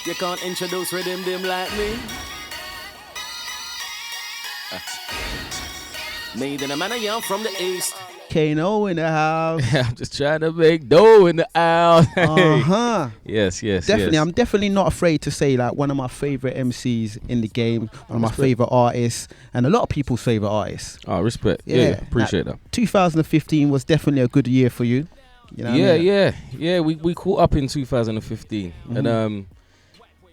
You can't introduce rhythm dim like me. Made in a manner, young from the east. Kano in the house. I'm just trying to make dough in the house. Yes. Definitely, I'm definitely not afraid to say like one of my favorite MCs in the game, one of my favorite artists, and a lot of people's favorite artists. Oh, respect. Yeah, appreciate that. 2015 was definitely a good year for you. You know yeah. We caught up in 2015, and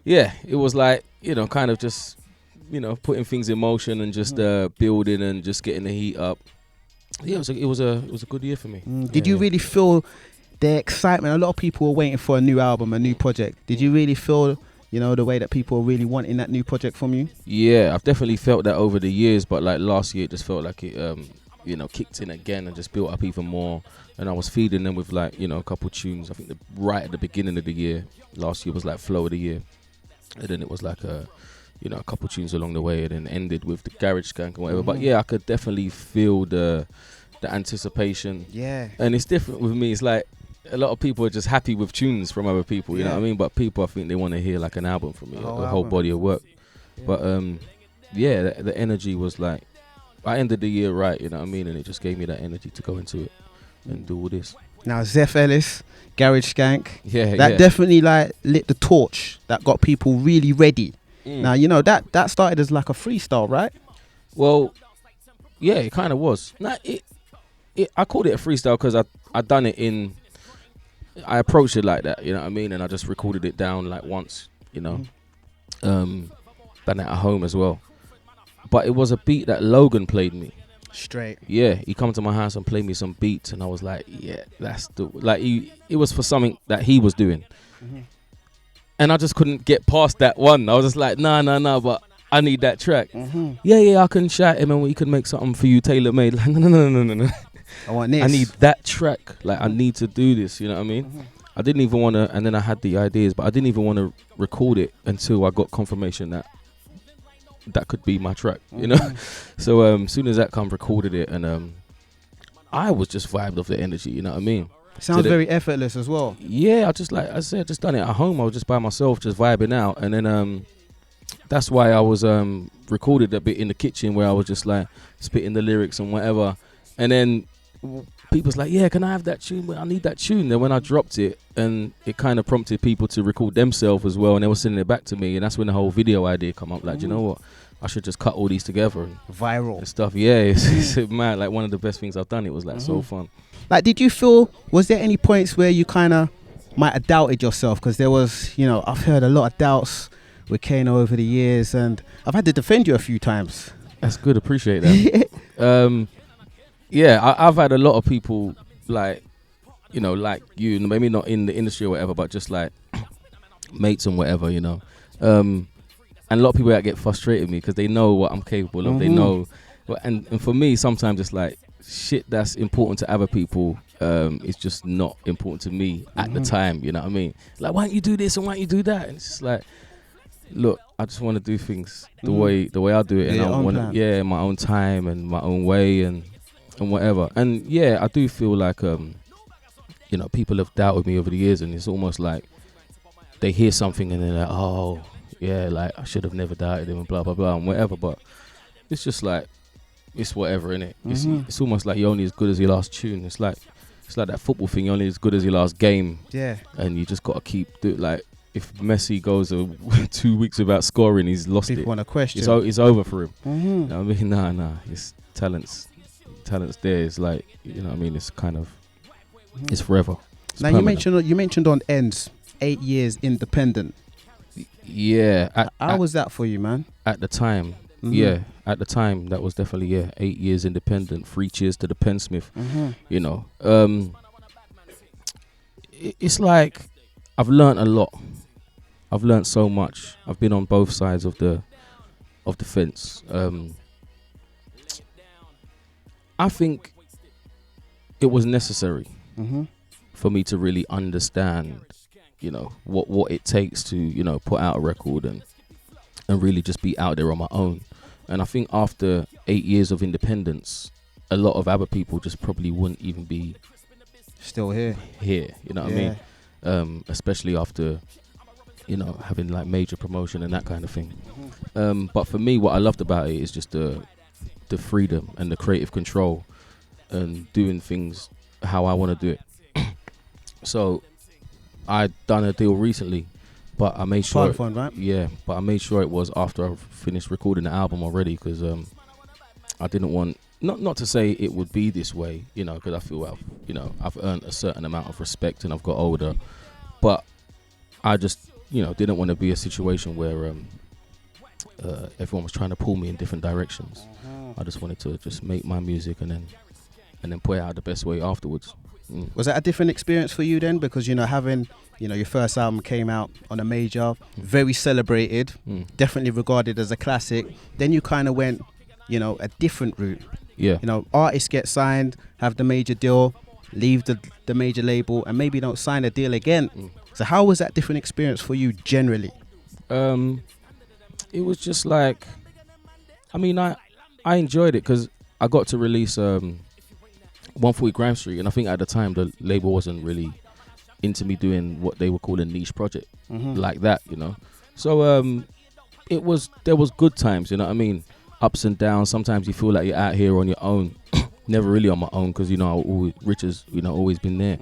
it was like kind of just putting things in motion and just building and just getting the heat up. Yeah, it was a good year for me. Did you really feel the excitement? A lot of people were waiting for a new album, a new project. Did you really feel, the way that people were really wanting that new project from you? Yeah, I've definitely felt that over the years, but like last year, it just felt like it, kicked in again and just built up even more. And I was feeding them with like, a couple tunes. I think right at the beginning of the year, last year was like flow of the year, and then it was like a couple tunes along the way, and then ended with the Garage Skank and whatever. But yeah, I could definitely feel the anticipation. Yeah. And it's different with me. It's like a lot of people are just happy with tunes from other people, you know what I mean? But people, I think they want to hear like an album from me, a whole body of work. Yeah. But the energy was like, I ended the year right, you know what I mean? And it just gave me that energy to go into it and do all this. Now, Zeph Ellis, Garage Skank, that definitely like lit the torch that got people really ready. Now, that started as like a freestyle, right? Well, yeah, it kind of was. Nah, I called it a freestyle because I done it I approached it like that, you know what I mean? And I just recorded it down like once, done it at home as well. But it was a beat that Logan played me. Straight. Yeah, he come to my house and played me some beats, and I was like, yeah, that's it was for something that he was doing. And I just couldn't get past that one. I was just like, nah, but I need that track. Yeah, I can shout him and we can make something for you tailor-made. Like, no. I want this. I need that track. Like, I need to do this, you know what I mean? I didn't even want to, and then I had the ideas, but I didn't even want to record it until I got confirmation that could be my track, you know? So as soon as that come, recorded it, and I was just vibed off the energy, you know what I mean? Sounds very effortless as well. Yeah, I just just done it at home. I was just by myself, just vibing out. And then that's why I was recorded a bit in the kitchen where I was just like spitting the lyrics and whatever. And then people's like, yeah, can I have that tune? I need that tune. Then when I dropped it, and it kind of prompted people to record themselves as well, and they were sending it back to me. And that's when the whole video idea come up. Like, do you know what? I should just cut all these together and viral and stuff. Yeah, it's mad. Like one of the best things I've done. It was like so fun. Like, did you feel, was there any points where you kind of might have doubted yourself? Because there was, I've heard a lot of doubts with Kano over the years, and I've had to defend you a few times. That's good. Appreciate that. Yeah, I've had a lot of people like, like you, maybe not in the industry or whatever, but just like mates and whatever, And a lot of people that get frustrated with me because they know what I'm capable of. They know, and for me, sometimes it's like, shit that's important to other people is just not important to me at the time, you know what I mean? Like, why don't you do this and why don't you do that? And it's just like, look, I just want to do things the way I do it, and I want my own time and my own way and whatever. And yeah, I do feel like people have doubted me over the years, and it's almost like they hear something and they're like, oh yeah, like I should have never doubted him and blah blah blah and whatever. But it's just like, it's whatever, innit? It's almost like you're only as good as your last tune. It's like that football thing. You're only as good as your last game. Yeah. And you just gotta keep like, if Messi goes 2 weeks without scoring, he's lost People it. Want to question? It's over for him. You know what I mean? Nah. It's talent's there. It's like, you know what I mean? It's kind of it's forever. It's now permanent. you mentioned on Ends 8 years independent. Yeah. How was that for you, man? At the time. Yeah, at the time that was definitely 8 years independent. 3 cheers to the Pensmith. It's like I've learned a lot. I've learned so much. I've been on both sides of the fence. I think it was necessary for me to really understand, what it takes to put out a record and really just be out there on my own. And I think after 8 years of independence, a lot of other people just probably wouldn't even be still here, you know what I mean? Especially after, you know, having like major promotion and that kind of thing. But for me, what I loved about it is just the freedom and the creative control and doing things how I want to do it. So I'd done a deal recently, but I made sure Fun, right? yeah, but I made sure it was after I finished recording the album already, because I didn't want, not to say it would be this way, you know, because I feel I've earned a certain amount of respect and I've got older, but I just, you know, didn't want to be a situation where everyone was trying to pull me in different directions. I just wanted to just make my music and then put it out the best way afterwards. Was that a different experience for you then? Because, you know, having, you know, your first album came out on a major, very celebrated, definitely regarded as a classic. Then you kind of went, you know, a different route. Yeah. You know, artists get signed, have the major deal, leave the major label, and maybe don't sign a deal again. So how was that different experience for you generally? It was just like, I mean, I enjoyed it because I got to release 140 Grime Street, and I think at the time the label wasn't really into me doing what they would call a niche project like that, you know. So there was good times, you know what I mean, ups and downs. Sometimes you feel like you're out here on your own. Never really on my own, because, you know, Rich has, you know, always been there.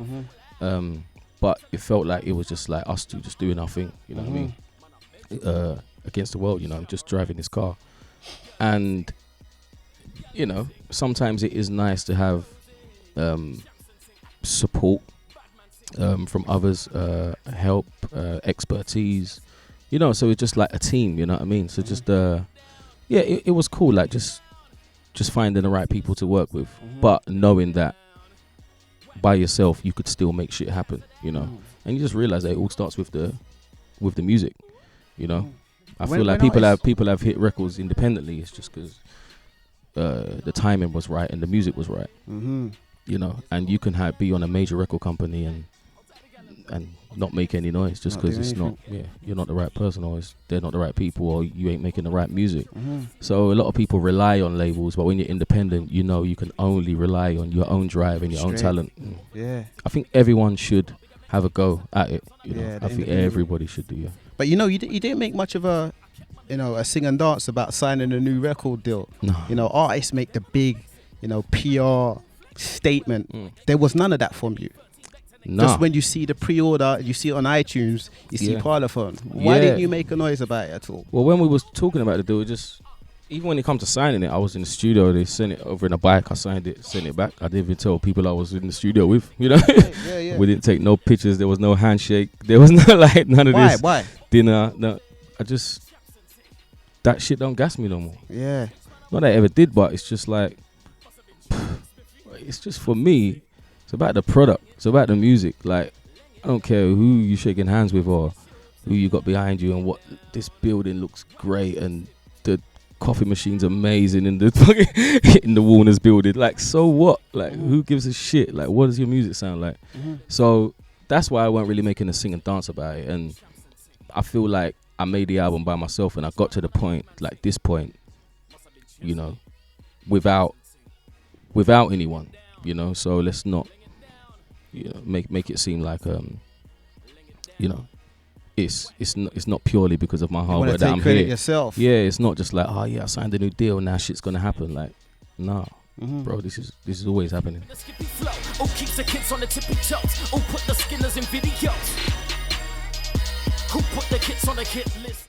But it felt like it was just like us two just doing our thing, you know what I mean, against the world, you know, just driving this car. And, you know, sometimes it is nice to have support from others, help, expertise, you know, so it's just like a team, you know what I mean? So just it was cool, like just finding the right people to work with, but knowing that by yourself you could still make shit happen, you know. And you just realize that it all starts with the music, you know. I feel like people have hit records independently. It's just because the timing was right and the music was right, you know. And you can be on a major record company and not make any noise just because it's not, you're not the right person, or they're not the right people, or you ain't making the right music. So a lot of people rely on labels, but when you're independent, you know, you can only rely on your own drive and your own talent. Yeah, I think everyone should have a go at it, you know. I think everybody should do. But you know, you didn't make much of a, you know, a sing and dance about signing a new record deal. No. You know, artists make the big, you know, PR statement. There was none of that from you. No. Just when you see the pre-order, you see it on iTunes, you see Parlophone. Why didn't you make a noise about it at all? Well, when we was talking about the deal, just even when it comes to signing it, I was in the studio. They sent it over in a bike. I signed it, sent it back. I didn't even tell people I was in the studio with. You know, we didn't take no pictures. There was no handshake. There was no like none of this. Why? Dinner. No, that shit don't gas me no more. Yeah. Not that I ever did, but it's just like, it's just for me. It's about the product. It's about the music. Like, I don't care who you shaking hands with or who you got behind you and what. This building looks great and the coffee machine's amazing in the in the Warner's building. Like, so what? Like, who gives a shit? Like, what does your music sound like? So that's why I weren't really making a sing and dance about it. And I feel like I made the album by myself, and I got to the point, like this point, you know, without anyone, you know. So let's not, you know, make it seem like you know, it's not purely because of my hard work that I'm here. Yourself. Yeah, it's not just like, oh yeah, I signed a new deal, now shit's gonna happen. Like, nah, bro, this is always happening. Oh, keeps the kids on the tippy toes. Oh, put the skinners in videos. Who put the kids on the hit list?